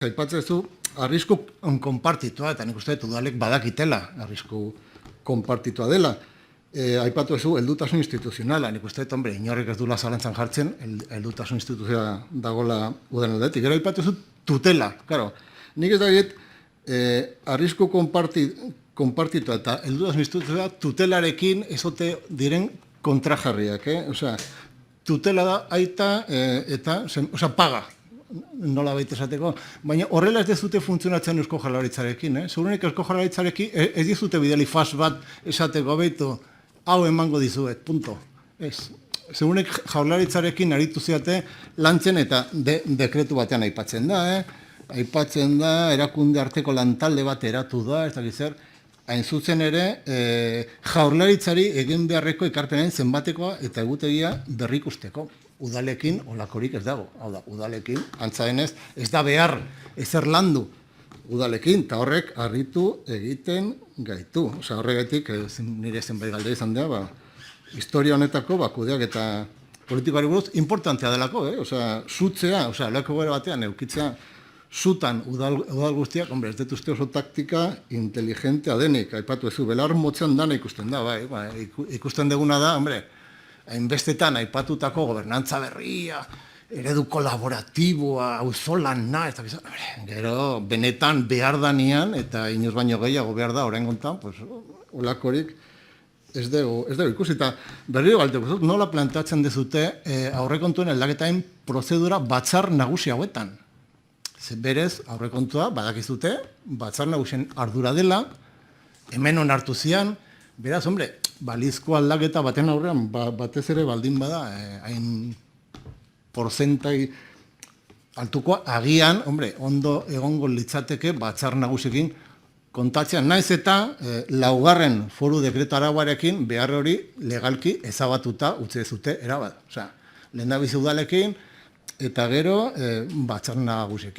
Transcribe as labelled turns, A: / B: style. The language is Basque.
A: Aipatzen zu, arrisku konpartitua, eta nik uste dut udalek badakitela, arrisku konpartitua dela. Aipatu zu, heldutasun instituzionala, nik uste dut, hombre, inorrek ez dula zalantzan jartzen, heldutasun instituzioa dagoela udalen aldetik. Gero aipatu zu, tutela, claro. Nik ez da dit, arrisku konpartitua eta heldutasun instituzioa tutelarekin ezote diren kontrajarriak, Osea, tutela da aita eta, osea, paga. Nola baita esateko, baina horrela ez dezute funtzionatzen Eusko Jaurlaritzarekin, Segurenik Eusko Jaurlaritzarekin ez dizute bidali fast bat esateko behitu, hau emango dizuet, punto. Ez. Segurenik Jaurlaritzarekin aritu ziate lantzen eta dekretu batean aipatzen da, Aipatzen da, erakunde arteko lantalde bat eratu da, ez dakit zer, hain zuzen ere, Jaurlaritzari egin beharreko ekarpenen zenbatekoa eta egutegia berrikusteko. Udalekin olakorik ez dago. Hau da, udalekin, antza denez, ez da behar ezer landu udalekin, eta horrek harritu egiten gaitu. Osea, horregatik, nire zenbait galde izan da, historia honetako, kudeak eta politikoari buruz, importantea delako, Osea, sutzea, osea, leheko gara batean, eukitzea, zutan udal guztiak, hombre, ez dut uste oso taktika inteligentea denik, aipatu ezu, belar motzean dana ikusten da, ikusten deguna da, hombre, hainbestetan aipatutako gobernantza berria, eredu kolaboratiboa, auzolana, gero benetan behar danian, eta inoz baino gehiago behar da, orain gontan, olakorik ez dugu ikusi. Eta berriro galteko, nola plantatzen dezute aurrekontuen aldaketain prozedura batzar nagusi hauetan. Berez, aurrekontua, badakizute, batzar nagusien ardura dela, hemen onartu zian, beraz, hombre, balizko aldaketa baten aurrean, batez ere baldin bada, hain porzentai altukoa, agian, hombre, ondo egongo litzateke batzar nagusiekin kontatzean. Naiz eta laugarren foru dekretu arauarekin behar hori legalki ezabatuta utzi dezute erabat. Osea, lehendabizi udalekin eta gero batzar nagusiekin.